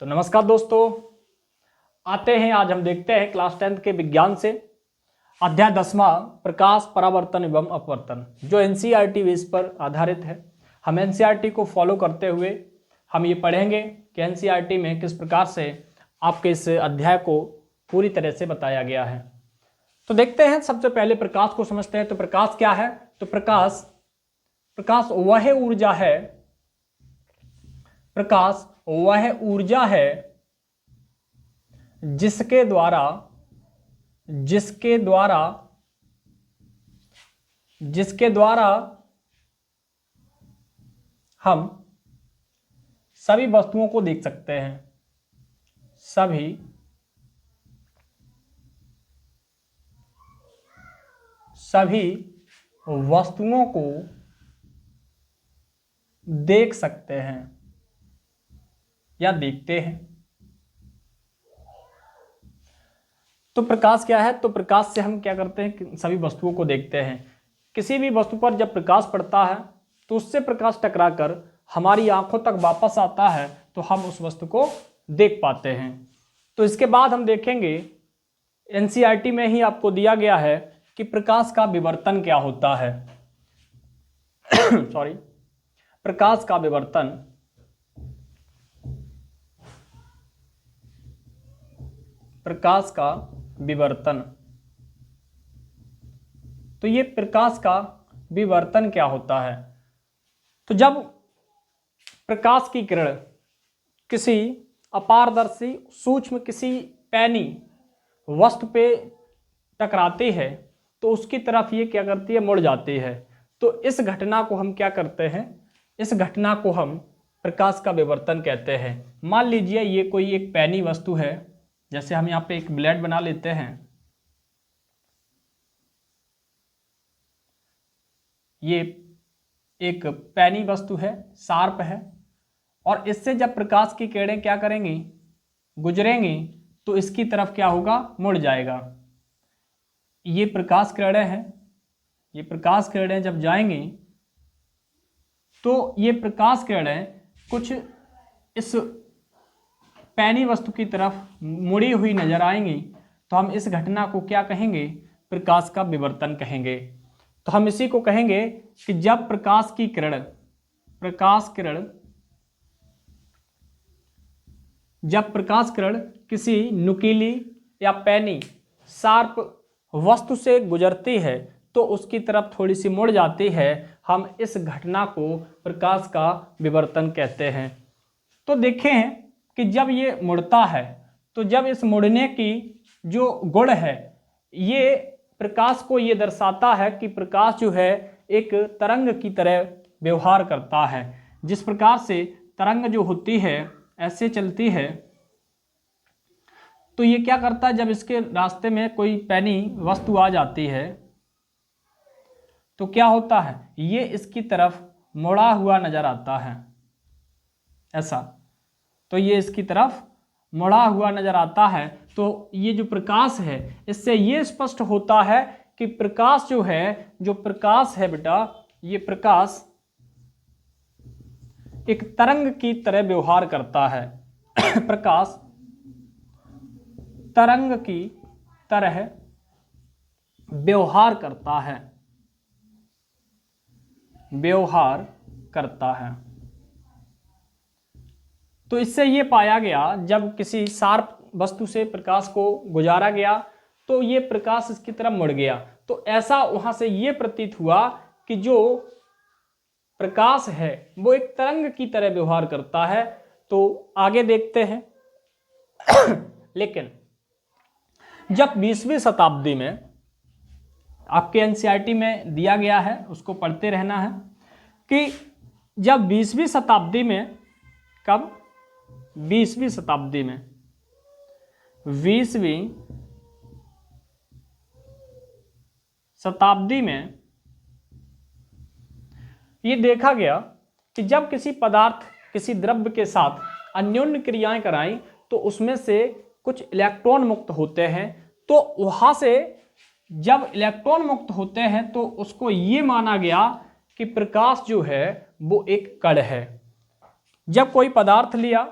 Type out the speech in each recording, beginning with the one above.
तो नमस्कार दोस्तों, आते हैं आज हम देखते हैं क्लास 10th के विज्ञान से अध्याय 10वां प्रकाश, परावर्तन एवं अपवर्तन, जो एनसीईआरटी बेस पर आधारित है। हम एनसीईआरटी को फॉलो करते हुए हम ये पढ़ेंगे कि एनसीईआरटी में किस प्रकार से आपके इस अध्याय को पूरी तरह से बताया गया है। तो देखते हैं, सबसे पहले प्रकाश को समझते हैं। तो प्रकाश क्या है? तो प्रकाश वह ऊर्जा है, प्रकाश वह ऊर्जा है जिसके द्वारा हम सभी वस्तुओं को देख सकते हैं, सभी वस्तुओं को देख सकते हैं या देखते हैं। तो प्रकाश क्या है? तो प्रकाश से हम क्या करते हैं कि सभी वस्तुओं को देखते हैं। किसी भी वस्तु पर जब प्रकाश पड़ता है तो उससे प्रकाश टकराकर हमारी आंखों तक वापस आता है, तो हम उस वस्तु को देख पाते हैं। तो इसके बाद हम देखेंगे, एनसीईआरटी में ही आपको दिया गया है कि प्रकाश का विवर्तन क्या होता है। सॉरी, प्रकाश का विवर्तन। तो ये प्रकाश का विवर्तन क्या होता है? तो जब प्रकाश की किरण किसी अपारदर्शी सूक्ष्म किसी पैनी वस्तु पे टकराती है तो उसकी तरफ ये क्या करती है? मुड़ जाती है। तो इस घटना को हम क्या करते हैं? इस घटना को हम प्रकाश का विवर्तन कहते हैं। मान लीजिए ये कोई एक पैनी वस्तु है, जैसे हम यहाँ पे एक ब्लेड बना लेते हैं। ये एक पैनी वस्तु है, शार्प है, और इससे जब प्रकाश की किरणें क्या करेंगी? गुजरेंगी, तो इसकी तरफ क्या होगा? मुड़ जाएगा। ये प्रकाश किरणें हैं, ये प्रकाश किरणें जब जाएंगी तो ये प्रकाश किरणें कुछ इस पैनी वस्तु की तरफ मुड़ी हुई नजर आएंगी, तो हम इस घटना को क्या कहेंगे? प्रकाश का विवर्तन कहेंगे। तो हम इसी को कहेंगे कि जब प्रकाश किरण किसी नुकीली या पैनी शार्प वस्तु से गुजरती है तो उसकी तरफ थोड़ी सी मुड़ जाती है, हम इस घटना को प्रकाश का विवर्तन कहते हैं। तो देखें कि जब ये मुड़ता है तो जब इस मुड़ने की जो गुण है, ये प्रकाश को ये दर्शाता है कि प्रकाश जो है एक तरंग की तरह व्यवहार करता है। जिस प्रकार से तरंग जो होती है ऐसे चलती है, तो ये क्या करता है? जब इसके रास्ते में कोई पैनी वस्तु आ जाती है तो क्या होता है? ये इसकी तरफ मुड़ा हुआ नजर आता है, ऐसा। तो ये इसकी तरफ मुड़ा हुआ नजर आता है। तो ये जो प्रकाश है, इससे ये स्पष्ट होता है कि प्रकाश जो है बेटा, ये प्रकाश एक तरंग की तरह व्यवहार करता है। प्रकाश तरंग की तरह व्यवहार करता है। तो इससे ये पाया गया, जब किसी शार्प वस्तु से प्रकाश को गुजारा गया तो ये प्रकाश इसकी तरफ मुड़ गया। तो ऐसा वहां से ये प्रतीत हुआ कि जो प्रकाश है वो एक तरंग की तरह व्यवहार करता है। तो आगे देखते हैं। लेकिन जब 20वीं शताब्दी में, आपके एनसीईआरटी में दिया गया है, उसको पढ़ते रहना है, कि जब 20वीं शताब्दी में, कब? 20वीं शताब्दी में, 20वीं शताब्दी में ये देखा गया कि जब किसी पदार्थ किसी द्रव्य के साथ अन्योन्य क्रियाएं कराएं तो उसमें से कुछ इलेक्ट्रॉन मुक्त होते हैं। तो वहां से जब इलेक्ट्रॉन मुक्त होते हैं तो उसको ये माना गया कि प्रकाश जो है वो एक कण है। जब कोई पदार्थ लिया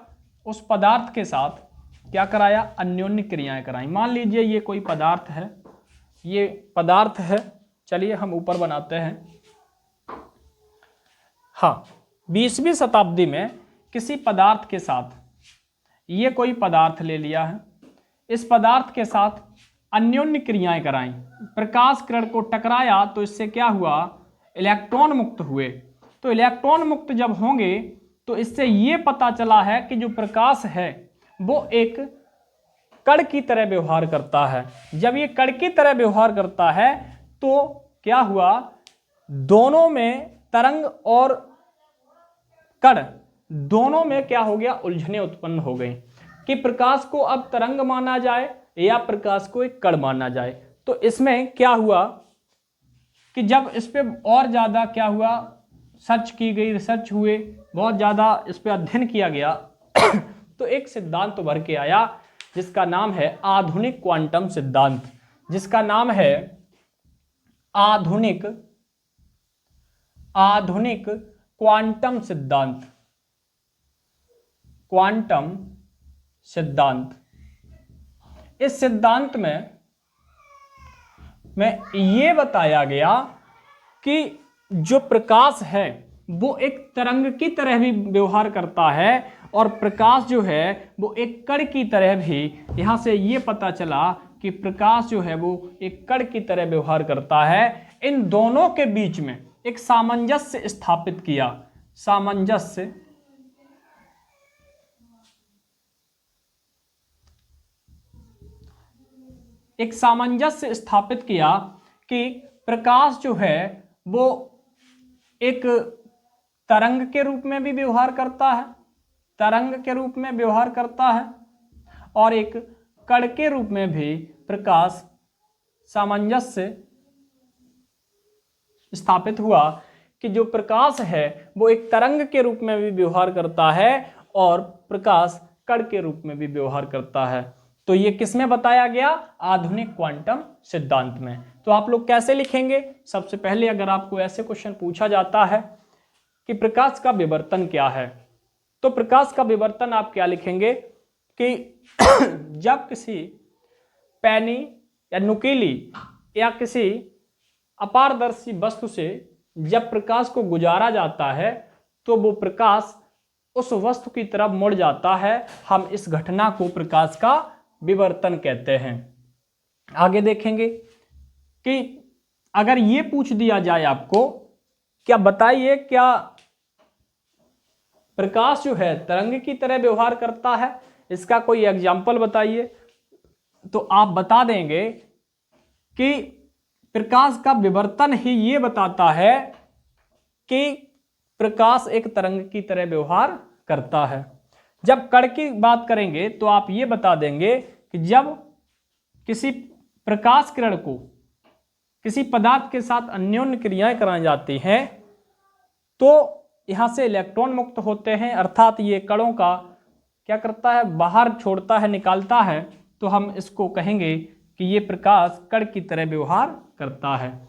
उस पदार्थ के साथ क्या कराया, अन्योन्य क्रियाएं कराई। मान लीजिए ये कोई पदार्थ है, ये पदार्थ है, चलिए हम ऊपर बनाते हैं। हाँ, 20वीं शताब्दी में किसी पदार्थ के साथ, ये कोई पदार्थ ले लिया है, इस पदार्थ के साथ अन्योन्य क्रियाएं कराई, प्रकाश किरण को टकराया तो इससे क्या हुआ, इलेक्ट्रॉन मुक्त हुए। तो इलेक्ट्रॉन मुक्त जब होंगे तो इससे ये पता चला है कि जो प्रकाश है वो एक कण की तरह व्यवहार करता है। जब ये कण की तरह व्यवहार करता है तो क्या हुआ, दोनों में तरंग और कण दोनों में क्या हो गया, उलझने उत्पन्न हो गई कि प्रकाश को अब तरंग माना जाए या प्रकाश को एक कण माना जाए। तो इसमें क्या हुआ कि जब इस पे और ज्यादा क्या हुआ, सर्च की गई, रिसर्च हुए, बहुत ज्यादा इस पे अध्ययन किया गया तो एक सिद्धांत उभर के आया जिसका नाम है आधुनिक क्वांटम सिद्धांत, जिसका नाम है आधुनिक क्वांटम सिद्धांत। क्वांटम सिद्धांत, इस सिद्धांत में ये बताया गया कि जो प्रकाश है वो एक तरंग की तरह भी व्यवहार करता है और प्रकाश जो है वो एक कण की तरह भी, यहां से ये पता चला कि प्रकाश जो है वो एक कण की तरह व्यवहार करता है। इन दोनों के बीच में एक सामंजस्य स्थापित किया, सामंजस्य स्थापित किया कि प्रकाश जो है वो एक तरंग के रूप में भी व्यवहार करता है, और एक कण के रूप में भी प्रकाश, सामंजस्य स्थापित हुआ कि जो प्रकाश है वो एक तरंग के रूप में भी व्यवहार करता है और प्रकाश कण के रूप में भी व्यवहार करता है। तो ये किसमें बताया गया, आधुनिक क्वांटम सिद्धांत में। तो आप लोग कैसे लिखेंगे, सबसे पहले अगर आपको ऐसे क्वेश्चन पूछा जाता है कि प्रकाश का विवर्तन क्या है, तो प्रकाश का विवर्तन आप क्या लिखेंगे कि जब किसी पैनी या नुकीली या किसी अपारदर्शी वस्तु से जब प्रकाश को गुजारा जाता है तो वो प्रकाश उस वस्तु की तरफ मुड़ जाता है। हम इस घटना को प्रकाश का विवर्तन कहते हैं। आगे देखेंगे कि अगर ये पूछ दिया जाए आपको, क्या बताइए क्या प्रकाश जो है तरंग की तरह व्यवहार करता है, इसका कोई एग्जाम्पल बताइए, तो आप बता देंगे कि प्रकाश का विवर्तन ही ये बताता है कि प्रकाश एक तरंग की तरह व्यवहार करता है। जब कण की बात करेंगे तो आप ये बता देंगे कि जब किसी प्रकाश किरण को किसी पदार्थ के साथ अन्योन्य क्रियाएं कराई जाती हैं तो यहां से इलेक्ट्रॉन मुक्त होते हैं, अर्थात ये कणों का क्या करता है, बाहर छोड़ता है, निकालता है। तो हम इसको कहेंगे कि ये प्रकाश कण की तरह व्यवहार करता है।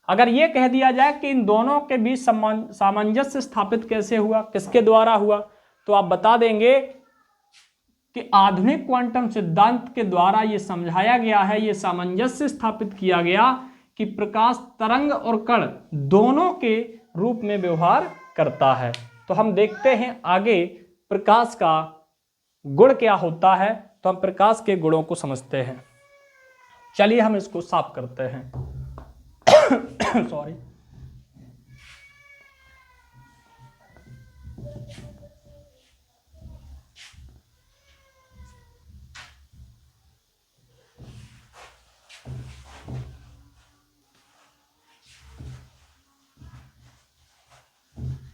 अगर ये कह दिया जाए कि इन दोनों के बीच सामंजस्य स्थापित कैसे हुआ, किसके द्वारा हुआ, तो आप बता देंगे कि आधुनिक क्वांटम सिद्धांत के द्वारा ये समझाया गया है, ये सामंजस्य स्थापित किया गया कि प्रकाश तरंग और कण दोनों के रूप में व्यवहार करता है। तो हम देखते हैं आगे प्रकाश का गुण क्या होता है, तो हम प्रकाश के गुणों को समझते हैं। चलिए हम इसको साफ करते हैं। सॉरी।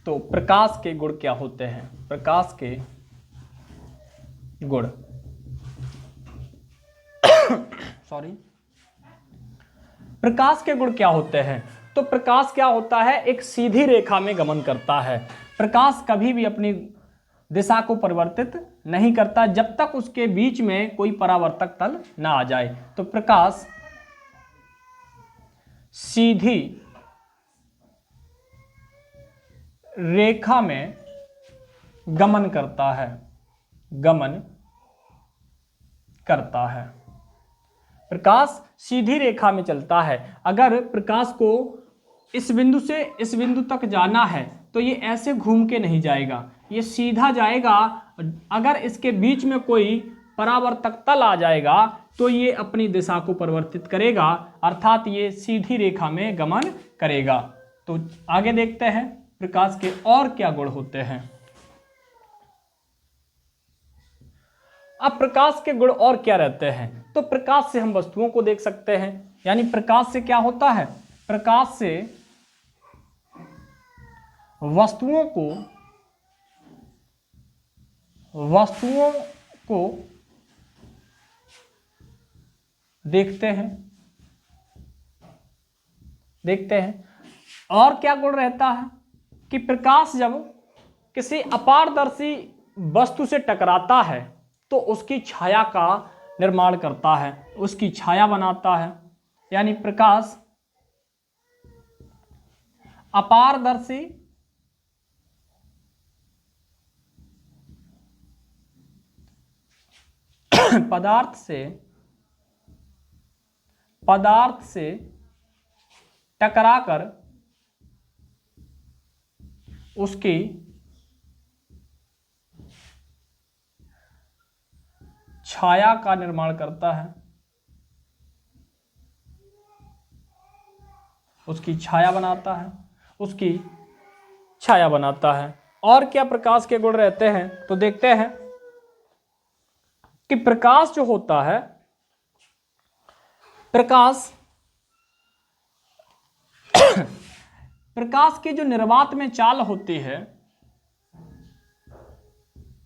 तो प्रकाश के गुण क्या होते हैं, प्रकाश के गुण सॉरी प्रकाश के गुण क्या होते हैं। तो प्रकाश क्या होता है, एक सीधी रेखा में गमन करता है। प्रकाश कभी भी अपनी दिशा को परिवर्तित नहीं करता जब तक उसके बीच में कोई परावर्तक तल ना आ जाए। तो प्रकाश सीधी रेखा में गमन करता है, गमन करता है। प्रकाश सीधी रेखा में चलता है। अगर प्रकाश को इस बिंदु से इस बिंदु तक जाना है तो ये ऐसे घूम के नहीं जाएगा, ये सीधा जाएगा। अगर इसके बीच में कोई परावर्तक तल आ जाएगा तो ये अपनी दिशा को परिवर्तित करेगा, अर्थात ये सीधी रेखा में गमन करेगा। तो आगे देखते हैं प्रकाश के और क्या गुण होते हैं। अब प्रकाश के गुण और क्या रहते हैं, तो प्रकाश से हम वस्तुओं को देख सकते हैं। यानी प्रकाश से क्या होता है, प्रकाश से वस्तुओं को देखते हैं। और क्या गुण रहता है कि प्रकाश जब किसी अपारदर्शी वस्तु से टकराता है तो उसकी छाया का निर्माण करता है, उसकी छाया बनाता है। यानी प्रकाश अपारदर्शी पदार्थ से टकराकर उसकी छाया का निर्माण करता है, उसकी छाया बनाता है। और क्या प्रकाश के गुण रहते हैं, तो देखते हैं कि प्रकाश जो होता है, प्रकाश की जो निर्वात में चाल होती है,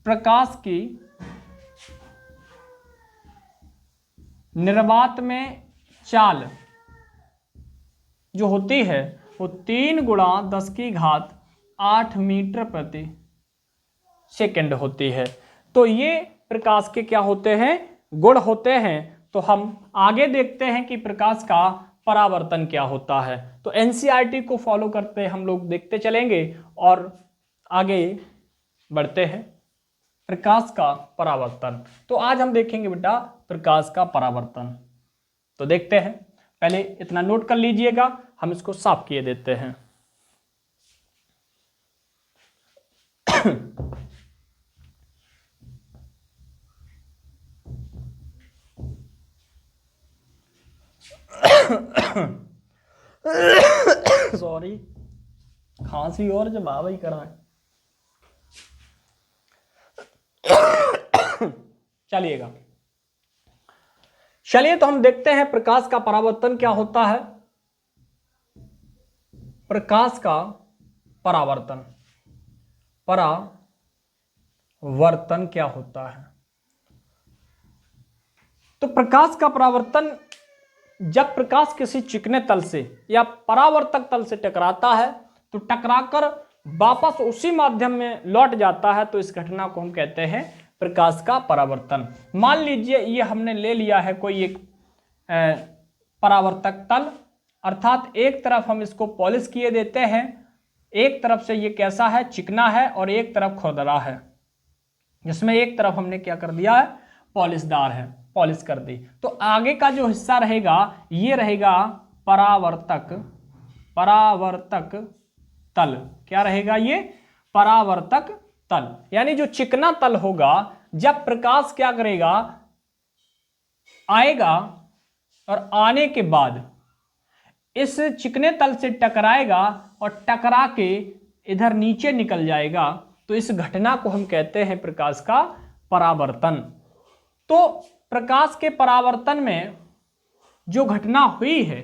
प्रकाश की निर्वात में चाल जो होती है वो 3 × 10⁸ मीटर प्रति सेकंड होती है। तो ये प्रकाश के क्या होते हैं, गुण होते हैं। तो हम आगे देखते हैं कि प्रकाश का परावर्तन क्या होता है। तो एनसीईआरटी को फॉलो करते हम लोग देखते चलेंगे और आगे बढ़ते हैं। प्रकाश का परावर्तन, तो आज हम देखेंगे बेटा प्रकाश का परावर्तन। तो देखते हैं, पहले इतना नोट कर लीजिएगा, हम इसको साफ किए देते हैं। सॉरी, खांसी और जवाब ही कराएं। चलिए तो हम देखते हैं प्रकाश का परावर्तन क्या होता है। प्रकाश का परावर्तन क्या होता है। तो प्रकाश का परावर्तन, जब प्रकाश किसी चिकने तल से या परावर्तक तल से टकराता है तो टकराकर वापस उसी माध्यम में लौट जाता है, तो इस घटना को हम कहते हैं प्रकाश का परावर्तन। मान लीजिए ये हमने ले लिया है कोई एक परावर्तक तल, अर्थात एक तरफ हम इसको पॉलिश किए देते हैं, एक तरफ से ये कैसा है, चिकना है, और एक तरफ खुरदरा है, जिसमें एक तरफ हमने क्या कर दिया है, पॉलिशदार है, पॉलिश कर दी। तो आगे का जो हिस्सा रहेगा ये रहेगा परावर्तक तल। क्या रहेगा ये, परावर्तक तल। यानी जो चिकना तल होगा, जब प्रकाश क्या करेगा, आएगा और आने के बाद इस चिकने तल से टकराएगा और टकरा के इधर नीचे निकल जाएगा, तो इस घटना को हम कहते हैं प्रकाश का परावर्तन। तो प्रकाश के परावर्तन में जो घटना हुई है,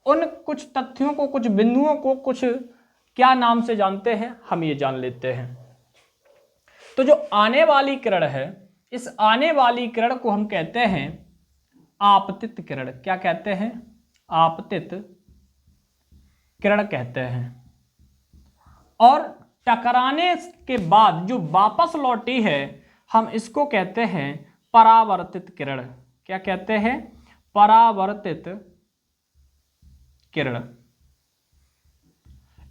उन कुछ तथ्यों को, कुछ बिंदुओं को, कुछ क्या नाम से जानते हैं, हम ये जान लेते हैं। तो जो आने वाली किरण है, इस आने वाली किरण को हम कहते हैं आपतित किरण। क्या कहते हैं, आपतित किरण कहते हैं। और टकराने के बाद जो वापस लौटी है, हम इसको कहते हैं परावर्तित किरण। क्या कहते हैं, परावर्तित किरण।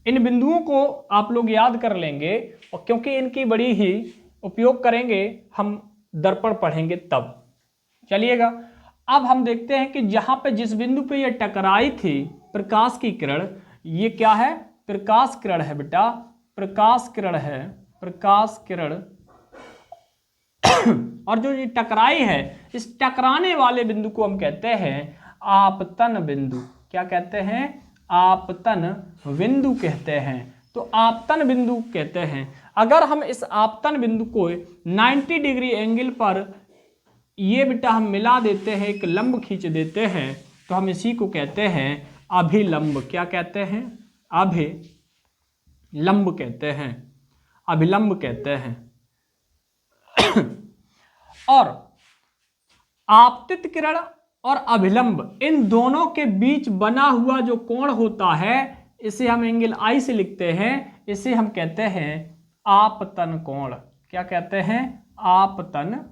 इन बिंदुओं को आप लोग याद कर लेंगे, और क्योंकि इनकी बड़ी ही उपयोग करेंगे हम दर्पण पढ़ेंगे तब। चलिएगा, अब हम देखते हैं कि जहां पे जिस बिंदु पे ये टकराई थी प्रकाश की किरण, ये क्या है, प्रकाश किरण है बेटा, प्रकाश किरण है, प्रकाश किरण। और जो ये टकराई है, इस टकराने वाले बिंदु को हम कहते हैं आपतन बिंदु। क्या कहते हैं, आपतन बिंदु कहते हैं। तो आपतन बिंदु कहते हैं। अगर हम इस आपतन बिंदु को 90 डिग्री एंगल पर ये बेटा हम मिला देते हैं, एक लंब खींच देते हैं, तो हम इसी को कहते हैं अभिलंब। क्या कहते हैं, अभिलंब कहते हैं, अभिलंब कहते हैं। और आपतित किरण और अभिलंब, इन दोनों के बीच बना हुआ जो कोण होता है, इसे हम एंगल आई से लिखते हैं, इसे हम कहते हैं आपतन कोण। क्या कहते हैं, आपतन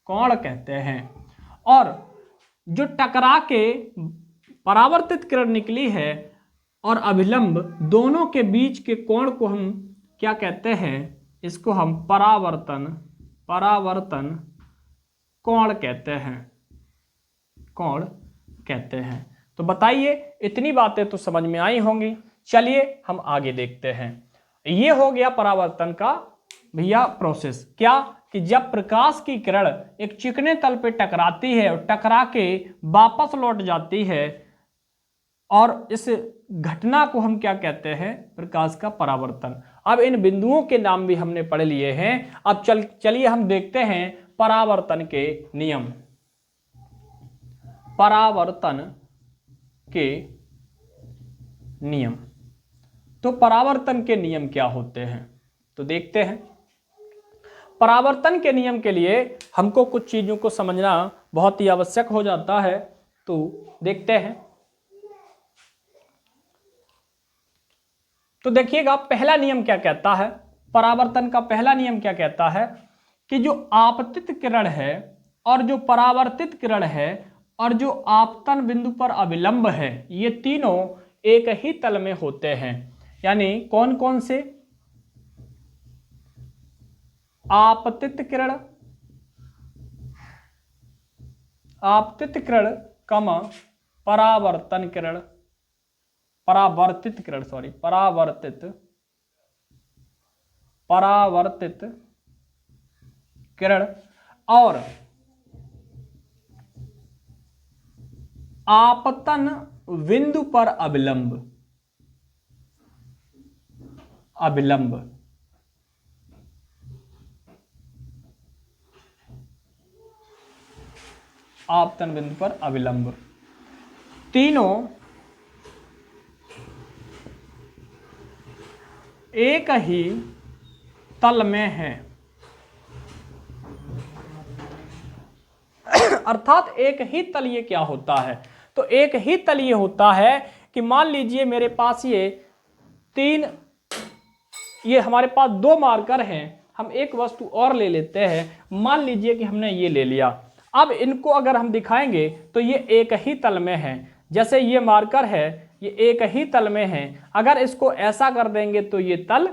कोण कहते हैं। और जो टकरा के परावर्तित किरण निकली है और अभिलंब, दोनों के बीच के कोण को हम क्या कहते हैं, इसको हम परावर्तन, परावर्तन कोण कहते हैं, कोण कहते हैं। तो बताइए, इतनी बातें तो समझ में आई होंगी। चलिए हम आगे देखते हैं। ये हो गया परावर्तन का भैया प्रोसेस। क्या कि जब प्रकाश की किरण एक चिकने तल पे टकराती है और टकरा के वापस लौट जाती है, और इस घटना को हम क्या कहते हैं, प्रकाश का परावर्तन। अब इन बिंदुओं के नाम भी हमने पढ़ लिए हैं। अब चलिए हम देखते हैं परावर्तन के नियम। परावर्तन के नियम। तो परावर्तन के नियम क्या होते हैं, तो देखते हैं। परावर्तन के नियम के लिए हमको कुछ चीजों को समझना बहुत ही आवश्यक हो जाता है, तो देखते हैं। तो देखिएगा, पहला नियम क्या कहता है, परावर्तन का पहला नियम क्या कहता है कि जो आपतित किरण है और जो परावर्तित किरण है और जो आपतन बिंदु पर अभिलंब है, ये तीनों एक ही तल में होते हैं। यानी कौन कौन से, आपतित किरण, आपतित किरण कमा परावर्तन किरण, परावर्तित किरण, सॉरी परावर्तित, परावर्तित किरण, और आपतन बिंदु पर अभिलंब, अभिलंब। आपतन बिंदु पर अभिलंब, तीनों एक ही तल में है। अर्थात एक ही तल ये क्या होता है, तो एक ही तल ये होता है कि मान लीजिए मेरे पास ये तीन, ये हमारे पास दो मार्कर हैं, हम एक वस्तु और ले लेते हैं। मान लीजिए कि हमने ये ले लिया। अब इनको अगर हम दिखाएंगे तो ये एक ही तल में है। जैसे ये मार्कर है, ये एक ही तल में है। अगर इसको ऐसा कर देंगे तो ये तल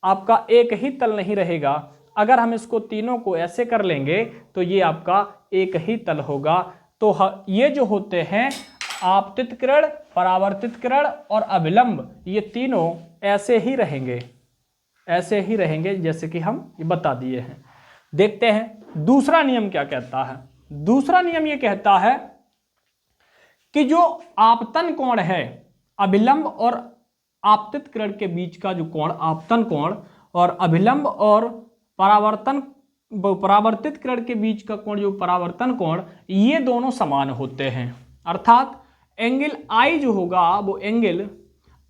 आपका एक ही तल नहीं रहेगा। अगर हम इसको तीनों को ऐसे कर लेंगे तो ये आपका एक ही तल होगा। तो ये जो होते हैं आपतित किरण, परावर्तित किरण और अभिलंब, ये तीनों ऐसे ही रहेंगे, ऐसे ही रहेंगे जैसे कि हम ये बता दिए हैं। देखते हैं दूसरा नियम क्या कहता है। दूसरा नियम ये कहता है कि जो आपतन कोण है, अभिलंब और आपतित किरण के बीच का जो कोण आपतन कोण, और अभिलंब और परावर्तित किरण के बीच का कोण जो परावर्तन कोण, ये दोनों समान होते हैं। अर्थात एंगल आई जो होगा वो एंगल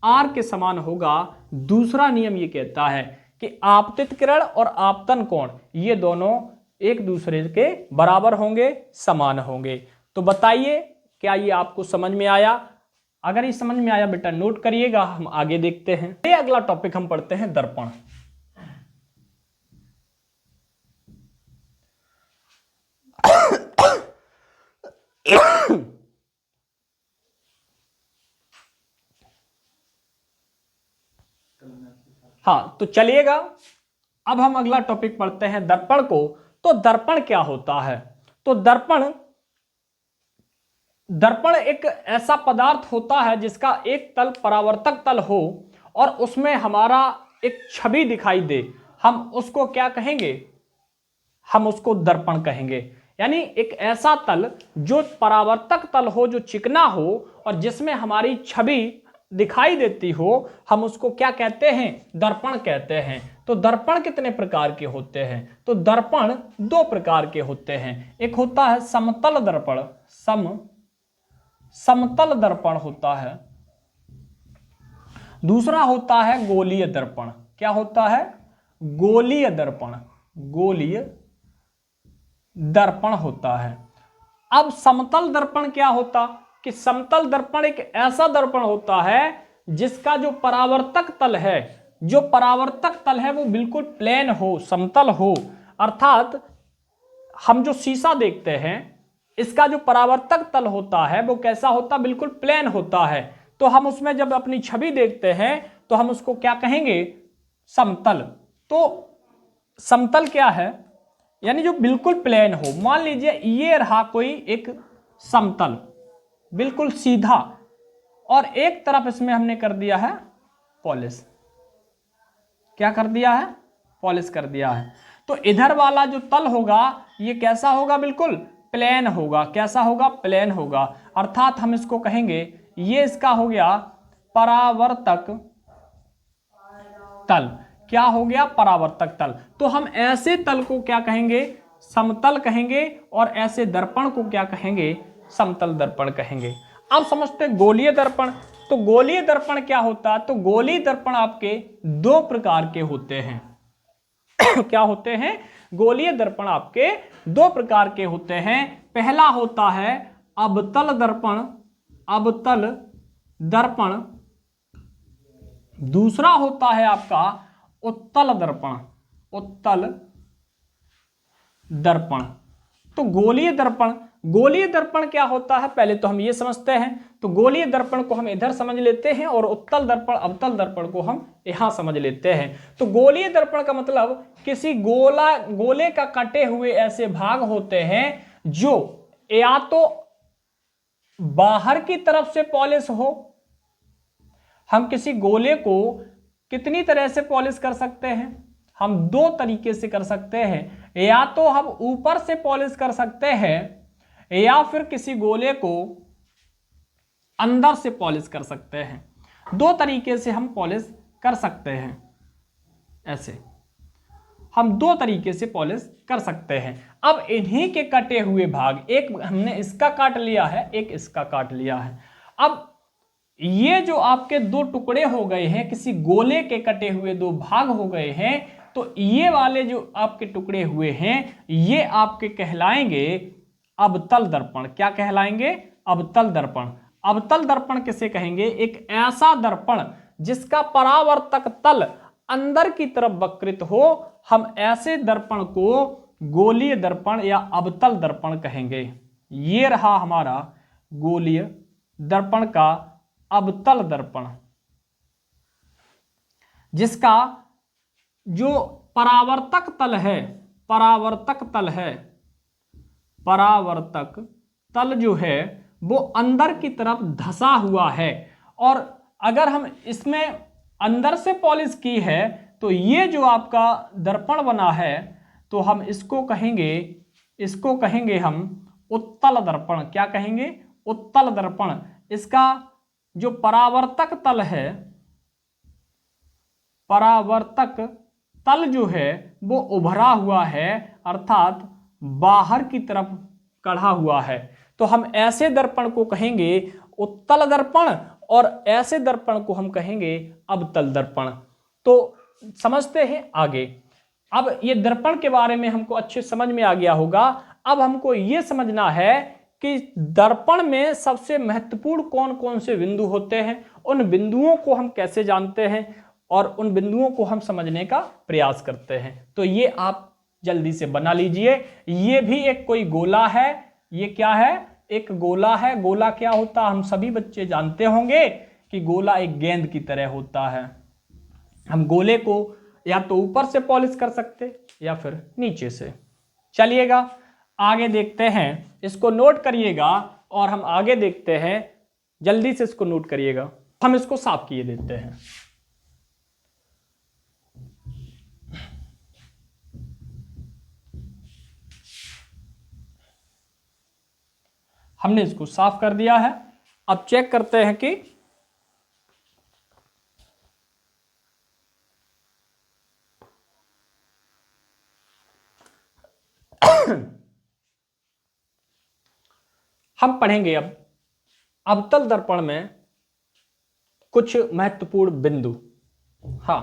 आर के समान होगा। दूसरा नियम ये कहता है कि आपतित किरण और आपतन कोण ये दोनों एक दूसरे के बराबर होंगे, समान होंगे। तो बताइए क्या ये आपको समझ में आया? अगर ये समझ में आया बेटा नोट करिएगा, हम आगे देखते हैं। ये अगला टॉपिक हम पढ़ते हैं दर्पण। हाँ, तो चलिएगा अब हम अगला टॉपिक पढ़ते हैं दर्पण को। तो दर्पण क्या होता है? तो दर्पण एक ऐसा पदार्थ होता है जिसका एक तल परावर्तक तल हो और उसमें हमारा एक छवि दिखाई दे, हम उसको क्या कहेंगे? हम उसको दर्पण कहेंगे। यानी एक ऐसा तल जो परावर्तक तल हो, जो चिकना हो और जिसमें हमारी छवि दिखाई देती हो, हम उसको क्या कहते हैं? दर्पण कहते हैं। तो दर्पण कितने प्रकार के होते हैं? तो दर्पण दो प्रकार के होते हैं। एक होता है समतल दर्पण, समतल दर्पण होता है। दूसरा होता है गोलीय दर्पण। क्या होता है? गोलीय दर्पण, गोलीय दर्पण होता है। अब समतल दर्पण क्या होता कि समतल दर्पण एक ऐसा दर्पण होता है जिसका जो परावर्तक तल है, जो परावर्तक तल है वो बिल्कुल प्लेन हो, समतल हो। अर्थात हम जो शीशा देखते हैं, इसका जो परावर्तक तल होता है वो कैसा होता? बिल्कुल प्लेन होता है। तो हम उसमें जब अपनी छवि देखते हैं तो हम उसको क्या कहेंगे? समतल। तो समतल क्या है? यानी जो बिल्कुल प्लेन हो। मान लीजिए ये रहा कोई एक समतल, बिल्कुल सीधा, और एक तरफ इसमें हमने कर दिया है पॉलिश। क्या कर दिया है? पॉलिश कर दिया है। तो इधर वाला जो तल होगा ये कैसा होगा? बिल्कुल प्लेन होगा। कैसा होगा? प्लेन होगा। अर्थात हम इसको कहेंगे, ये इसका हो गया परावर्तक तल। क्या हो गया? परावर्तक तल। तो हम ऐसे तल को क्या कहेंगे? समतल कहेंगे। और ऐसे दर्पण को क्या कहेंगे? समतल दर्पण कहेंगे। अब समझते गोलीय दर्पण। तो गोलीय दर्पण क्या होता है? तो गोलीय दर्पण आपके दो प्रकार के होते हैं। क्या होते हैं? गोलीय दर्पण आपके दो प्रकार के होते हैं। पहला होता है अवतल दर्पण, अवतल दर्पण। दूसरा होता है आपका उत्तल दर्पण, उत्तल दर्पण। तो गोलीय दर्पण, गोलीय दर्पण क्या होता है पहले तो हम ये समझते हैं। तो गोलीय दर्पण को हम इधर समझ लेते हैं और उत्तल दर्पण, अवतल दर्पण को हम यहां समझ लेते हैं। तो गोलीय दर्पण का मतलब किसी गोले का कटे हुए ऐसे भाग होते हैं जो या तो बाहर की तरफ से पॉलिश हो। हम किसी गोले को कितनी तरह से पॉलिश कर सकते हैं? हम दो तरीके से कर सकते हैं। या तो हम ऊपर से पॉलिश कर सकते हैं या फिर किसी गोले को अंदर से पॉलिश कर सकते हैं। दो तरीके से हम पॉलिश कर सकते हैं। ऐसे हम दो तरीके से पॉलिश कर सकते हैं। अब इन्हीं के कटे हुए भाग, एक हमने इसका काट लिया है, एक इसका काट लिया है। अब ये जो आपके दो टुकड़े हो गए हैं, किसी गोले के कटे हुए दो भाग हो गए हैं, तो ये वाले जो आपके टुकड़े हुए हैं ये आपके कहलाएंगे अवतल दर्पण। क्या कहलाएंगे? अवतल दर्पण। अवतल दर्पण किसे कहेंगे? एक ऐसा दर्पण जिसका परावर्तक तल अंदर की तरफ वक्रित हो, हम ऐसे दर्पण को गोलीय दर्पण या अवतल दर्पण कहेंगे। ये रहा हमारा गोलीय दर्पण का अवतल दर्पण, जिसका जो परावर्तक तल है, परावर्तक तल है, परावर्तक तल जो है वो अंदर की तरफ धंसा हुआ है। और अगर हम इसमें अंदर से पॉलिश की है तो ये जो आपका दर्पण बना है तो हम इसको कहेंगे, इसको कहेंगे हम उत्तल दर्पण। क्या कहेंगे? उत्तल दर्पण। इसका जो परावर्तक तल है, परावर्तक तल जो है वो उभरा हुआ है, अर्थात बाहर की तरफ कढ़ा हुआ है। तो हम ऐसे दर्पण को कहेंगे उत्तल दर्पण और ऐसे दर्पण को हम कहेंगे अवतल दर्पण। तो समझते हैं आगे। अब ये दर्पण के बारे में हमको अच्छे समझ में आ गया होगा। अब हमको ये समझना है कि दर्पण में सबसे महत्वपूर्ण कौन कौन से बिंदु होते हैं, उन बिंदुओं को हम कैसे जानते हैं और उन बिंदुओं को हम समझने का प्रयास करते हैं। तो ये आप जल्दी से बना लीजिए। ये भी एक कोई गोला है। ये क्या है? एक गोला है। गोला क्या होता है? हम सभी बच्चे जानते होंगे कि गोला एक गेंद की तरह होता है। हम गोले को या तो ऊपर से पॉलिश कर सकते या फिर नीचे से। चलिएगा आगे देखते हैं, इसको नोट करिएगा और हम आगे देखते हैं। जल्दी से इसको नोट करिएगा, हम इसको साफ किए देते हैं। हमने इसको साफ कर दिया है। अब चेक करते हैं कि हम पढ़ेंगे अब अवतल दर्पण में कुछ महत्वपूर्ण बिंदु। हाँ,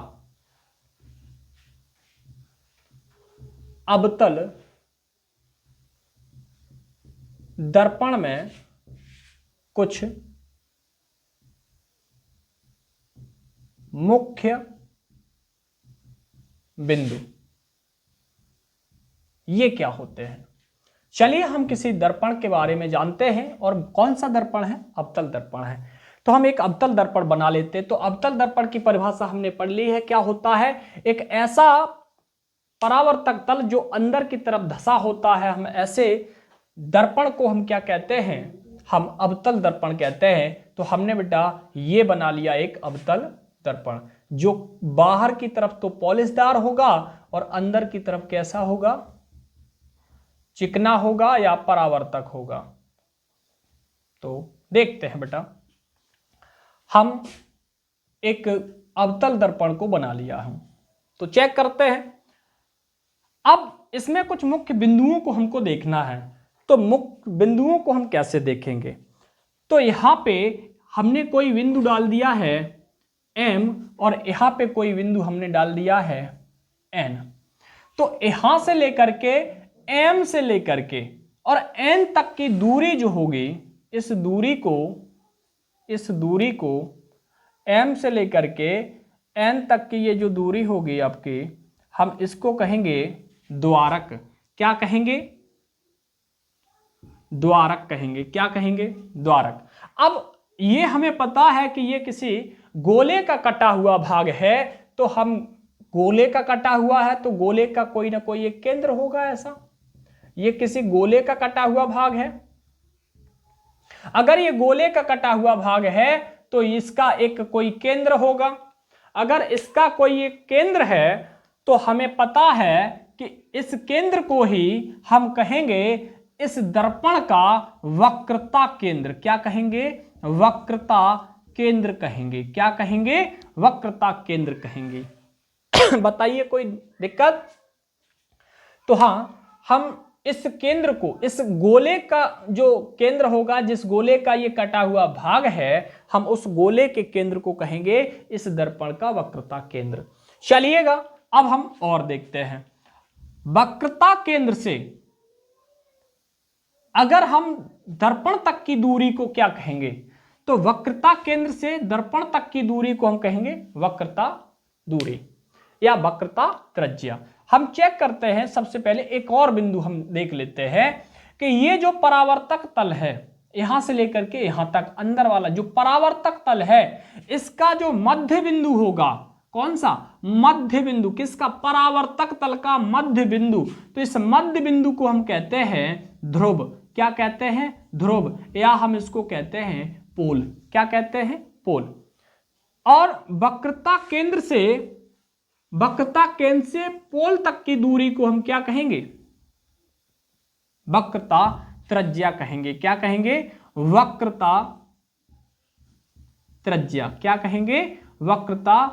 अवतल दर्पण में कुछ मुख्य बिंदु ये क्या होते हैं। चलिए हम किसी दर्पण के बारे में जानते हैं। और कौन सा दर्पण है? अवतल दर्पण है। तो हम एक अवतल दर्पण बना लेते हैं। तो अवतल दर्पण की परिभाषा हमने पढ़ ली है। क्या होता है? एक ऐसा परावर्तक तल जो अंदर की तरफ धंसा होता है। हम ऐसे दर्पण को हम क्या कहते हैं? हम अवतल दर्पण कहते हैं। तो हमने बेटा ये बना लिया एक अवतल दर्पण, जो बाहर की तरफ तो पॉलिशदार होगा और अंदर की तरफ कैसा होगा? चिकना होगा या परावर्तक होगा। तो देखते हैं बेटा, हम एक अवतल दर्पण को बना लिया हूं। तो चेक करते हैं। अब इसमें कुछ मुख्य बिंदुओं को हमको देखना है। तो मुख्य बिंदुओं को हम कैसे देखेंगे? तो यहां पे हमने कोई बिंदु डाल दिया है M और यहां पे कोई बिंदु हमने डाल दिया है N। तो यहां से लेकर के M से लेकर के और N तक की दूरी जो होगी, इस दूरी को M से लेकर के N तक की ये जो दूरी होगी आपकी, हम इसको कहेंगे द्वारक। क्या कहेंगे? द्वारक कहेंगे। क्या कहेंगे? द्वारक। अब ये हमें पता है कि ये किसी गोले का कटा हुआ भाग है। तो हम गोले का कटा हुआ है तो गोले का कोई ना कोई एक केंद्र होगा। ऐसा ये किसी गोले का कटा हुआ भाग है। अगर ये गोले का कटा हुआ भाग है तो इसका एक कोई केंद्र होगा। अगर इसका कोई एक केंद्र है तो हमें पता है कि इस केंद्र को ही हम कहेंगे इस दर्पण का वक्रता केंद्र। क्या कहेंगे? वक्रता केंद्र कहेंगे। क्या कहेंगे? वक्रता केंद्र कहेंगे। बताइए कोई दिक्कत? तो हाँ, हम इस केंद्र को, इस गोले का जो केंद्र होगा, जिस गोले का ये कटा हुआ भाग है, हम उस गोले के केंद्र को कहेंगे इस दर्पण का वक्रता केंद्र। चलिएगा अब हम और देखते हैं। वक्रता केंद्र से अगर हम दर्पण तक की दूरी को क्या कहेंगे? तो वक्रता केंद्र से दर्पण तक की दूरी को हम कहेंगे वक्रता दूरी या वक्रता त्रिज्या। हम चेक करते हैं। सबसे पहले एक और बिंदु हम देख लेते हैं कि ये जो परावर्तक तल है, यहां से लेकर के यहां तक अंदर वाला जो परावर्तक तल है, इसका जो मध्य बिंदु होगा, कौन सा? मध्य बिंदु। किसका? परावर्तक तल का मध्य बिंदु। तो इस मध्य बिंदु को हम कहते हैं ध्रुव। क्या कहते हैं? ध्रुव, या हम इसको कहते हैं पोल। क्या कहते हैं? पोल। और वक्रता केंद्र से पोल तक की दूरी को हम क्या कहेंगे? वक्रता त्रिज्या कहेंगे। क्या कहेंगे? वक्रता त्रिज्या। क्या कहेंगे? वक्रता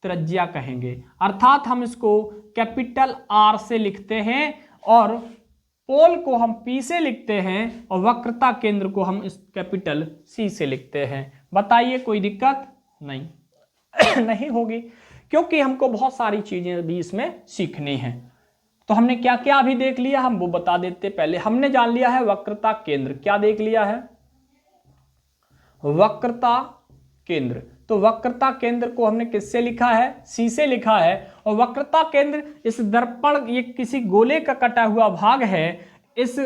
त्रिज्या कहेंगे। अर्थात हम इसको कैपिटल R से लिखते हैं और पोल को हम P से लिखते हैं और वक्रता केंद्र को हम इस कैपिटल C से लिखते हैं। बताइए कोई दिक्कत? नहीं नहीं होगी, क्योंकि हमको बहुत सारी चीजें भी इसमें सीखनी है। तो हमने क्या क्या अभी देख लिया, हम वो बता देते। पहले हमने जान लिया है वक्रता केंद्र। क्या देख लिया है? वक्रता केंद्र। तो वक्रता केंद्र को हमने किससे लिखा है? C से लिखा है। और वक्रता केंद्र इस दर्पण, ये किसी गोले का कटा हुआ भाग है। इस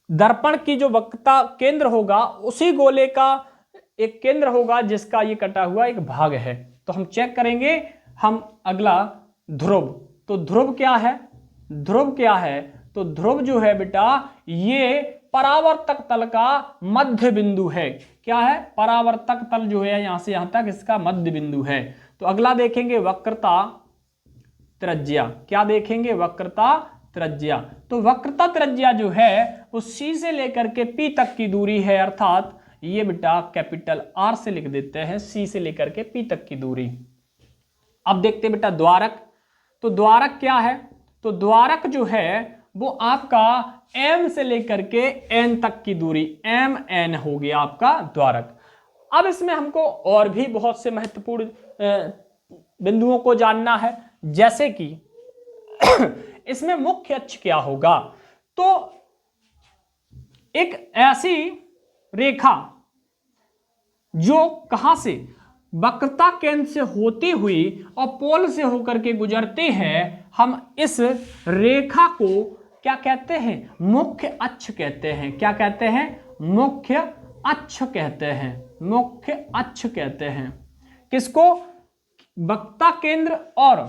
दर्पण की जो वक्रता केंद्र होगा, उसी गोले का एक केंद्र होगा जिसका ये कटा हुआ एक भाग है। तो हम चेक करेंगे। हम अगला ध्रुव। तो ध्रुव क्या है? ध्रुव क्या है? तो ध्रुव जो है बेटा ये परावर्तक तल का मध्य बिंदु है। क्या है? परावर्तक तल जो है यहां से यहां तक इसका मध्य बिंदु है। तो अगला देखेंगे वक्रता त्रिज्या। क्या देखेंगे? वक्रता त्रिज्या। तो वक्रता त्रिज्या जो है वो सी से लेकर के पी तक की दूरी है, अर्थात ये बेटा कैपिटल आर से लिख देते हैं, सी से लेकर के पी तक की दूरी। अब देखते हैं बेटा द्वारक। तो द्वारक क्या है? तो द्वारक जो है वो आपका एम से लेकर के एन तक की दूरी, एम एन हो गया आपका द्वारक। अब इसमें हमको और भी बहुत से महत्वपूर्ण बिंदुओं को जानना है, जैसे कि इसमें मुख्य अक्ष क्या होगा। तो एक ऐसी रेखा जो कहां से, वक्रता केंद्र से होती हुई और पोल से होकर के गुजरती है, हम इस रेखा को क्या कहते हैं? मुख्य अक्ष कहते हैं। क्या कहते हैं? मुख्य अक्ष कहते हैं। मुख्य अक्ष कहते हैं किसको? वक्रता केंद्र और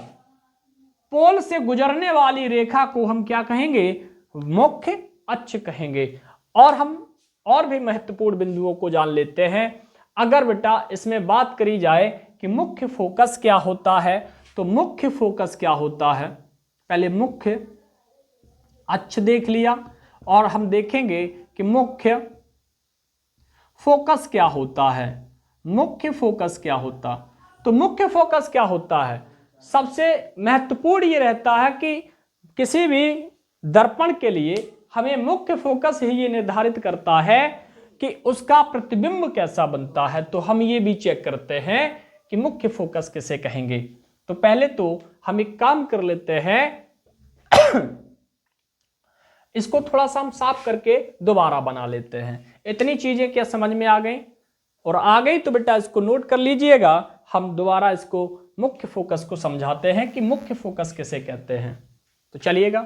पोल से गुजरने वाली रेखा को हम क्या कहेंगे? मुख्य अक्ष कहेंगे। और हम और भी महत्वपूर्ण बिंदुओं को जान लेते हैं। अगर बेटा इसमें बात करी जाए कि मुख्य फोकस क्या होता है, तो मुख्य फोकस क्या होता है, पहले मुख्य अक्ष देख लिया और हम देखेंगे कि मुख्य फोकस क्या होता है। मुख्य फोकस क्या होता? तो मुख्य फोकस क्या होता है? सबसे महत्वपूर्ण ये रहता है कि किसी भी दर्पण के लिए हमें मुख्य फोकस ही ये निर्धारित करता है कि उसका प्रतिबिंब कैसा बनता है। तो हम ये भी चेक करते हैं कि मुख्य फोकस किसे कहेंगे। तो पहले तो हम एक काम कर लेते हैं, इसको थोड़ा सा हम साफ करके दोबारा बना लेते हैं। इतनी चीजें क्या समझ में आ गई? और आ गई तो बेटा इसको नोट कर लीजिएगा। हम दोबारा इसको मुख्य फोकस को समझाते हैं कि मुख्य फोकस किसे कहते हैं। तो चलिएगा,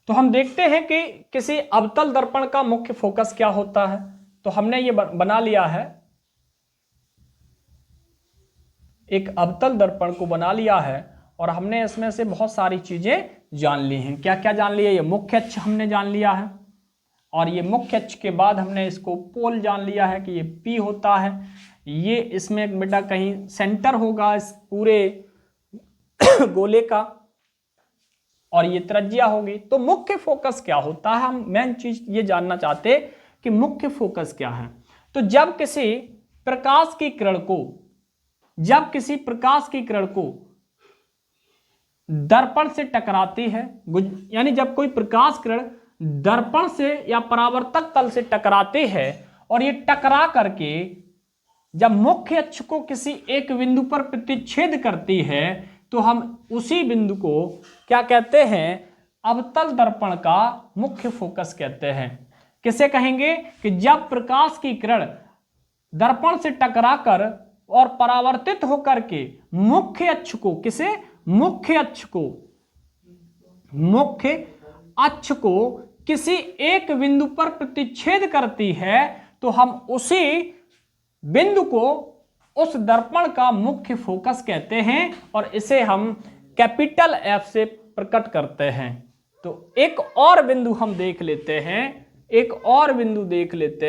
तो हम देखते हैं कि किसी अवतल दर्पण का मुख्य फोकस क्या होता है। तो हमने ये बना लिया है, एक अवतल दर्पण को बना लिया है और हमने इसमें से बहुत सारी चीजें जान ली हैं। क्या क्या जान लिया? ये मुख्य अक्ष हमने जान लिया है, और ये मुख्य अक्ष के बाद हमने इसको पोल जान लिया है कि ये पी होता है। ये इसमें बेटा कहीं सेंटर होगा इस पूरे गोले का, और ये त्रिज्या होगी। तो मुख्य फोकस क्या होता है, हम मेन चीज ये जानना चाहते कि मुख्य फोकस क्या है। तो जब किसी प्रकाश की किरण को दर्पण से टकराती है, यानी जब कोई प्रकाश किरण दर्पण से या परावर्तक तल से टकराती है और ये टकरा करके जब मुख्य अक्ष को किसी एक बिंदु पर प्रतिच्छेद करती है, तो हम उसी बिंदु को क्या कहते हैं? अवतल दर्पण का मुख्य फोकस कहते हैं। किसे कहेंगे? कि जब प्रकाश की किरण दर्पण से टकराकर और परावर्तित होकर के मुख्य अक्ष को, किसे? मुख्य अक्ष को किसी एक बिंदु पर प्रतिच्छेद करती है, तो हम उसी बिंदु को उस दर्पण का मुख्य फोकस कहते हैं और इसे हम कैपिटल एफ से प्रकट करते हैं। तो एक और बिंदु हम देख लेते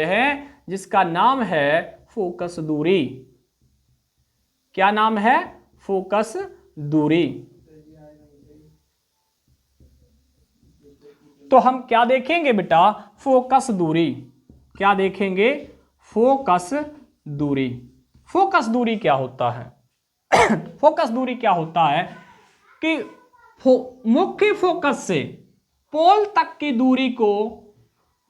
हैं, जिसका नाम है फोकस दूरी। क्या नाम है? फोकस दूरी। तो हम क्या देखेंगे बेटा? फोकस दूरी। क्या देखेंगे? फोकस दूरी। फोकस दूरी क्या होता है? फोकस दूरी क्या होता है कि मुख्य फोकस से पोल तक की दूरी को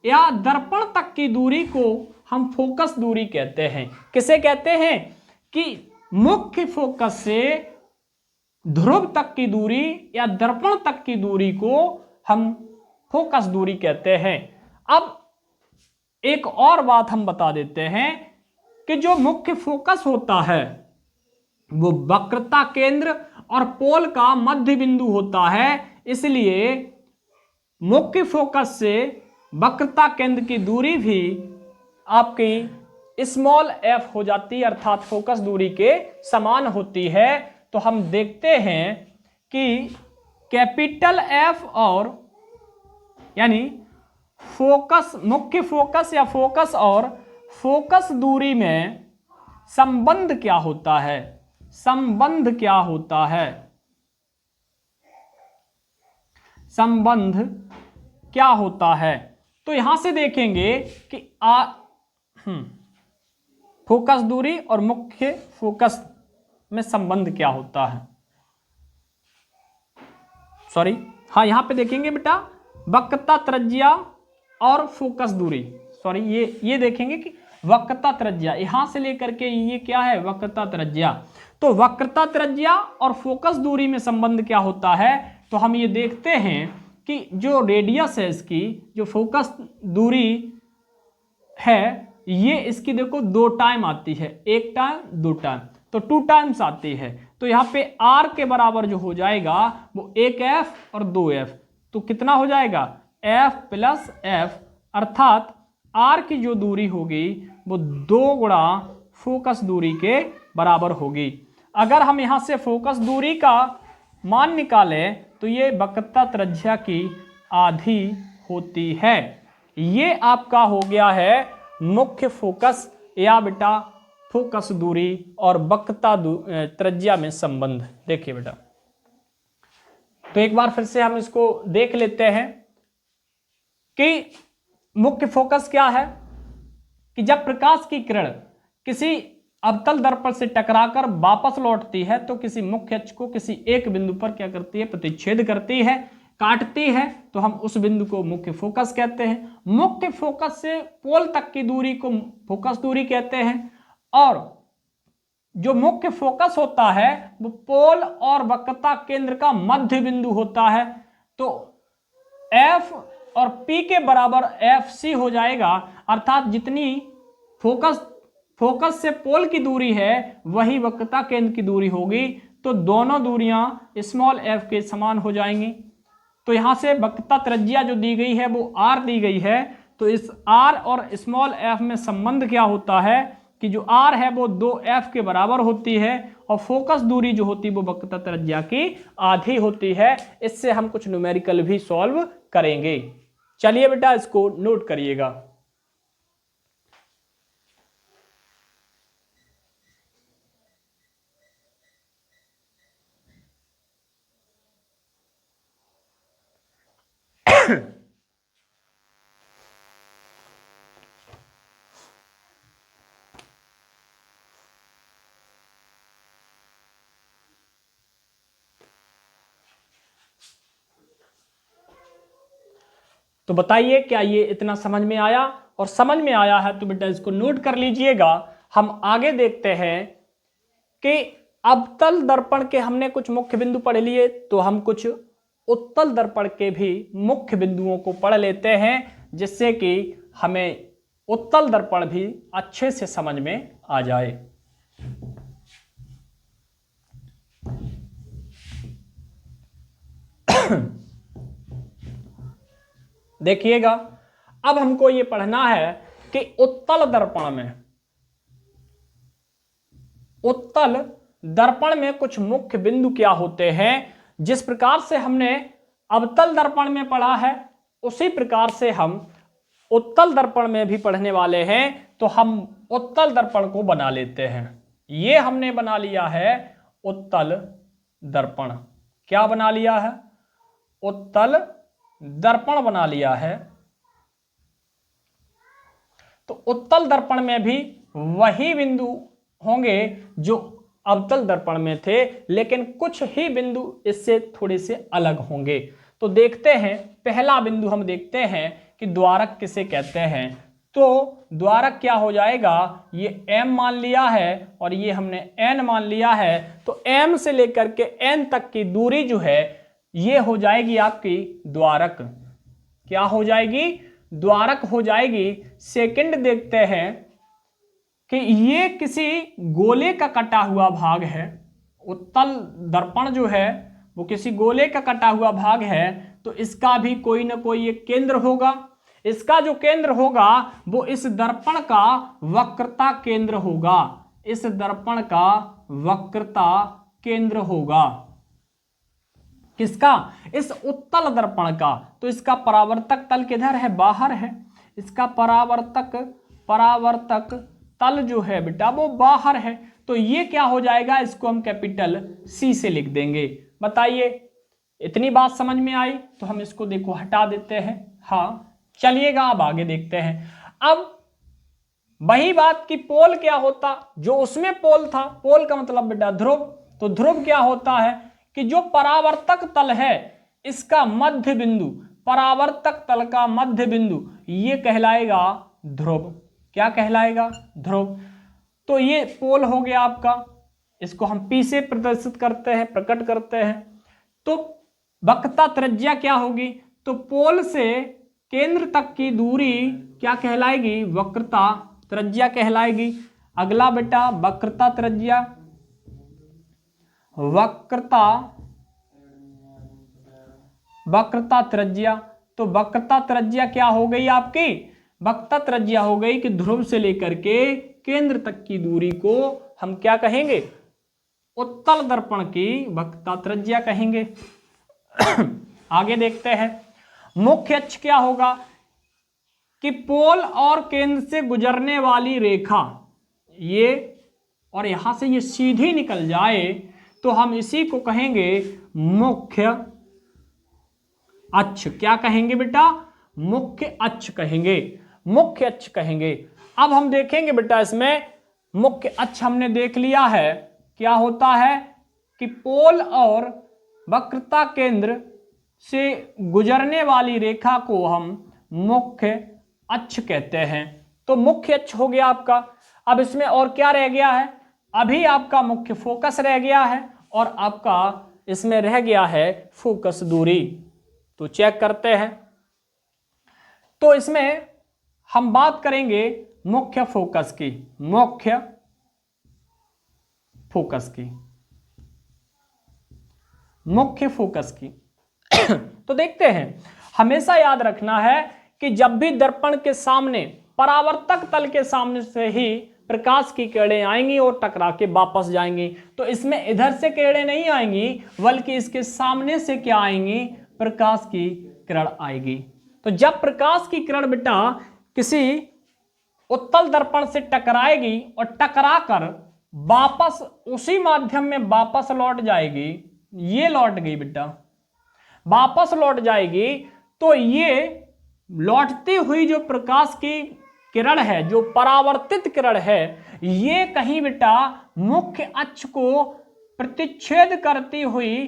या दर्पण तक की दूरी को हम फोकस दूरी कहते हैं। किसे कहते हैं? कि मुख्य फोकस से ध्रुव तक की दूरी या दर्पण तक की दूरी को हम फोकस दूरी कहते हैं। अब एक और बात हम बता देते हैं कि जो मुख्य फोकस होता है वो वक्रता केंद्र और पोल का मध्य बिंदु होता है, इसलिए मुख्य फोकस से वक्रता केंद्र की दूरी भी आपकी स्मॉल एफ हो जाती है, अर्थात फोकस दूरी के समान होती है। तो हम देखते हैं कि कैपिटल एफ और यानी फोकस, मुख्य फोकस या फोकस और फोकस दूरी में संबंध क्या होता है, संबंध क्या होता है, संबंध क्या होता है। तो यहां से देखेंगे कि फोकस दूरी और मुख्य फोकस में संबंध क्या होता है। सॉरी, हाँ, यहां पे देखेंगे बेटा वक्रता त्रिज्या और फोकस दूरी। सॉरी, ये देखेंगे कि वक्रता त्रिज्या यहां से लेकर के ये क्या है, वक्रता त्रिज्या। तो वक्रता त्रिज्या और फोकस दूरी में संबंध क्या होता है। तो हम ये देखते हैं कि जो रेडियस है इसकी, जो फोकस दूरी है, ये इसकी देखो 2 टाइम आती है, 1 टाइम 2 टाइम, तो 2 टाइम्स आती है। तो यहाँ पे r के बराबर जो हो जाएगा वो 1f और 2f, तो कितना हो जाएगा f प्लस f, अर्थात r की जो दूरी होगी वो 2 गुणा फोकस दूरी के बराबर होगी। अगर हम यहाँ से फोकस दूरी का मान निकालें तो ये वक्रता त्रिज्या की आधी होती है। ये आपका हो गया है मुख्य फोकस या बेटा फोकस दूरी और वक्रता त्रिज्या में संबंध। देखिए बेटा, तो एक बार फिर से हम इसको देख लेते हैं कि मुख्य फोकस क्या है, कि जब प्रकाश की किरण किसी अवतल दर्पण से टकराकर वापस लौटती है तो किसी मुख्य अक्ष को किसी एक बिंदु पर क्या करती है, प्रतिच्छेद करती है, काटती है, तो हम उस बिंदु को मुख्य फोकस कहते हैं। मुख्य फोकस से पोल तक की दूरी को फोकस दूरी कहते हैं, और जो मुख्य फोकस होता है वो पोल और वक्रता केंद्र का मध्य बिंदु होता है। तो F और P के बराबर FC हो जाएगा, अर्थात जितनी फोकस से पोल की दूरी है वही वक्रता केंद्र की दूरी होगी। तो दोनों दूरियां स्मॉल f के समान हो जाएंगी। तो यहां से वक्रता त्रिज्या जो दी गई है वो r दी गई है। तो इस r और स्मॉल f में संबंध क्या होता है कि जो r है वो 2f के बराबर होती है और फोकस दूरी जो होती है वो वक्रता त्रिज्या की आधी होती है। इससे हम कुछ न्यूमेरिकल भी सॉल्व करेंगे। चलिए बेटा इसको नोट करिएगा। तो बताइए क्या ये इतना समझ में आया, और समझ में आया है तो बेटा इसको नोट कर लीजिएगा। हम आगे देखते हैं कि अवतल दर्पण के हमने कुछ मुख्य बिंदु पढ़ लिए, तो हम कुछ उत्तल दर्पण के भी मुख्य बिंदुओं को पढ़ लेते हैं, जिससे कि हमें उत्तल दर्पण भी अच्छे से समझ में आ जाए। देखिएगा, अब हमको ये पढ़ना है कि उत्तल दर्पण में कुछ मुख्य बिंदु क्या होते हैं। जिस प्रकार से हमने अवतल दर्पण में पढ़ा है उसी प्रकार से हम उत्तल दर्पण में भी पढ़ने वाले हैं। तो हम उत्तल दर्पण को बना लेते हैं। ये हमने बना लिया है उत्तल दर्पण। क्या बना लिया है? उत्तल दर्पण बना लिया है। तो उत्तल दर्पण में भी वही बिंदु होंगे जो अवतल दर्पण में थे, लेकिन कुछ ही बिंदु इससे थोड़े से अलग होंगे। तो देखते हैं, पहला बिंदु हम देखते हैं कि द्वारक किसे कहते हैं। तो द्वारक क्या हो जाएगा, ये M मान लिया है और ये हमने N मान लिया है। तो M से लेकर के N तक की दूरी जो है ये हो जाएगी आपकी द्वारक। क्या हो जाएगी? द्वारक हो जाएगी। सेकंड देखते हैं कि ये किसी गोले का कटा हुआ भाग है। उत्तल दर्पण जो है वो किसी गोले का कटा हुआ भाग है, तो इसका भी कोई ना कोई एक केंद्र होगा। इसका जो केंद्र होगा वो इस दर्पण का वक्रता केंद्र होगा, इस दर्पण का वक्रता केंद्र होगा। किसका? इस उत्तल दर्पण का। तो इसका परावर्तक तल किधर है? बाहर है। इसका परावर्तक तल जो है बेटा वो बाहर है। तो ये क्या हो जाएगा? इसको हम कैपिटल सी से लिख देंगे। बताइए, इतनी बात समझ में आई? तो हम इसको देखो हटा देते हैं। हाँ, चलिएगा अब आगे देखते हैं। अब वही बात की पोल क्या होता, जो उसमें पोल था, पोल का मतलब बेटा ध्रुव। तो ध्रुव क्या होता है कि जो परावर्तक तल है इसका मध्य बिंदु, परावर्तक तल का मध्य बिंदु, ये कहलाएगा ध्रुव। क्या कहलाएगा? ध्रुव। तो ये पोल हो गया आपका, इसको हम P से प्रदर्शित करते हैं, प्रकट करते हैं। तो वक्रता त्रिज्या क्या होगी? तो पोल से केंद्र तक की दूरी क्या कहलाएगी? वक्रता त्रिज्या कहलाएगी। अगला बेटा वक्रता त्रिज्या, वक्रता त्रिज्या। तो वक्रता त्रिज्या क्या हो गई आपकी? वक्रता त्रिज्या हो गई कि ध्रुव से लेकर के केंद्र तक की दूरी को हम क्या कहेंगे? उत्तल दर्पण की वक्रता त्रिज्या कहेंगे। आगे देखते हैं। मुख्य अक्ष क्या होगा कि पोल और केंद्र से गुजरने वाली रेखा, ये और यहां से ये सीधी निकल जाए तो हम इसी को कहेंगे मुख्य अक्ष। क्या कहेंगे बेटा? मुख्य अक्ष कहेंगे, मुख्य अक्ष कहेंगे। अब हम देखेंगे बेटा, इसमें मुख्य अक्ष हमने देख लिया है क्या होता है कि पोल और वक्रता केंद्र से गुजरने वाली रेखा को हम मुख्य अक्ष कहते हैं। तो मुख्य अक्ष हो गया आपका। अब इसमें और क्या रह गया है? अभी आपका मुख्य फोकस रह गया है और आपका इसमें रह गया है फोकस दूरी। तो चेक करते हैं। तो इसमें हम बात करेंगे मुख्य फोकस की, मुख्य फोकस की, मुख्य फोकस की। तो देखते हैं, हमेशा याद रखना है कि जब भी दर्पण के सामने, परावर्तक तल के सामने से ही प्रकाश की किरणें आएंगी और टकरा के वापस जाएंगी, तो इसमें इधर से किरणें नहीं आएंगी बल्कि इसके सामने से क्या आएंगी? प्रकाश की किरण आएगी। तो जब प्रकाश की किरण बेटा किसी उत्तल दर्पण से टकराएगी और टकरा कर वापस उसी माध्यम में वापस लौट जाएगी, ये लौट गई बेटा, वापस लौट जाएगी, तो ये लौटती हुई जो प्रकाश की किरण है, जो परावर्तित किरण है, ये कहीं बेटा मुख्य अक्ष को प्रतिच्छेद करती हुई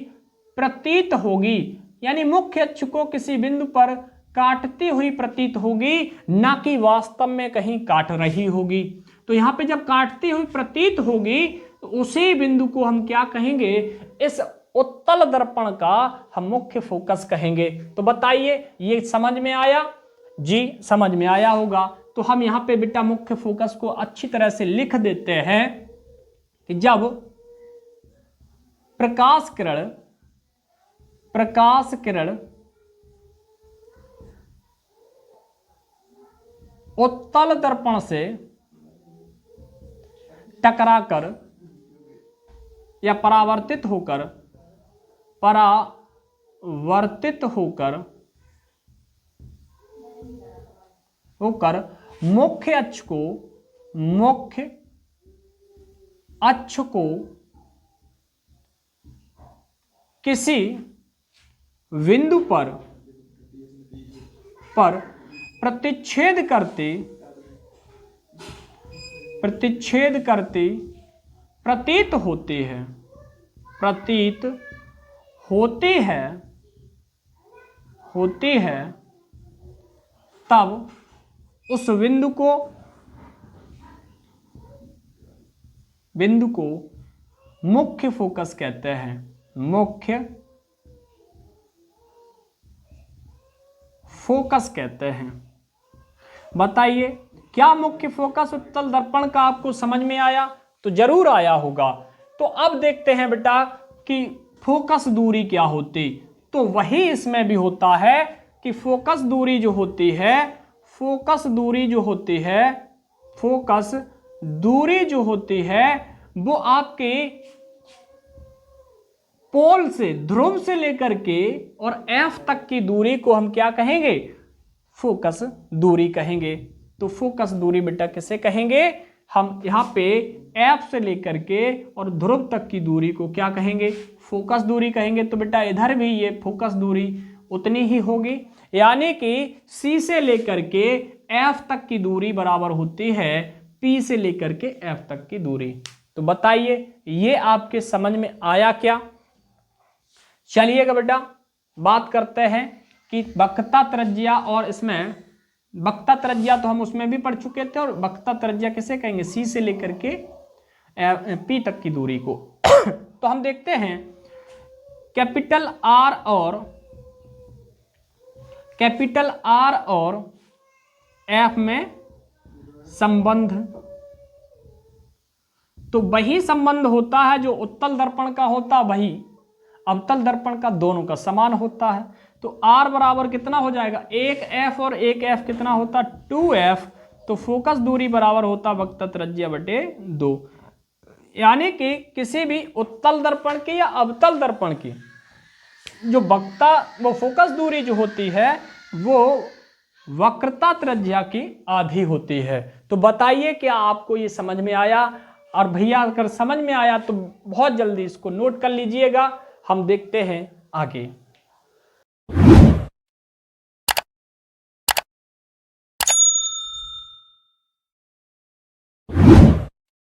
प्रतीत होगी, यानी मुख्य अक्ष को किसी बिंदु पर काटती हुई प्रतीत होगी, ना कि वास्तव में कहीं काट रही होगी। तो यहां पे जब काटती हुई प्रतीत होगी तो उसी बिंदु को हम क्या कहेंगे? इस उत्तल दर्पण का हम मुख्य फोकस कहेंगे। तो बताइए, ये समझ में आया? जी, समझ में आया होगा। तो हम यहां पे बेटा मुख्य फोकस को अच्छी तरह से लिख देते हैं कि जब प्रकाश किरण उत्तल दर्पण से टकराकर या परावर्तित होकर मुख्य अक्ष को किसी बिंदु पर प्रतिच्छेद करते प्रतीत होती है, तब उस बिंदु को मुख्य फोकस कहते हैं, मुख्य फोकस कहते हैं। बताइए, क्या मुख्य फोकस उत्तल दर्पण का आपको समझ में आया? तो जरूर आया होगा। तो अब देखते हैं बेटा कि फोकस दूरी क्या होती। तो वही इसमें भी होता है कि फोकस दूरी जो होती है फोकस दूरी जो होती है, फोकस दूरी जो होती है वो आपके पोल से, ध्रुव से लेकर के और एफ तक की दूरी को हम क्या कहेंगे? फोकस दूरी कहेंगे। तो फोकस दूरी बेटा किसे कहेंगे? हम यहाँ पे एफ से लेकर के और ध्रुव तक की दूरी को क्या कहेंगे? फोकस दूरी कहेंगे। तो बेटा इधर भी ये फोकस दूरी उतनी ही होगी, यानी कि सी से लेकर के एफ तक की दूरी बराबर होती है पी से लेकर के एफ तक की दूरी। तो बताइए ये आपके समझ में आया क्या? चलिएगा बेटा बात करते हैं कि वक्रता त्रिज्या, और इसमें वक्रता त्रिज्या तो हम उसमें भी पढ़ चुके थे, और वक्रता त्रिज्या किसे कहेंगे? सी से लेकर के पी तक की दूरी को। तो हम देखते हैं कैपिटल आर और एफ में संबंध, तो वही संबंध होता है जो उत्तल दर्पण का होता, वही अवतल दर्पण का, दोनों का समान होता है। तो R बराबर कितना हो जाएगा? एक F और एक F कितना होता? 2F। तो फोकस दूरी बराबर होता वक्रता त्रिज्या बटे 2। यानी कि किसी भी उत्तल दर्पण की या अवतल दर्पण की जो वो फोकस दूरी जो होती है वो वक्रता त्रिज्या की आधी होती है। तो बताइए क्या आपको ये समझ में आया? और भैया अगर समझ में आया तो बहुत जल्दी इसको नोट कर लीजिएगा। हम देखते हैं आगे।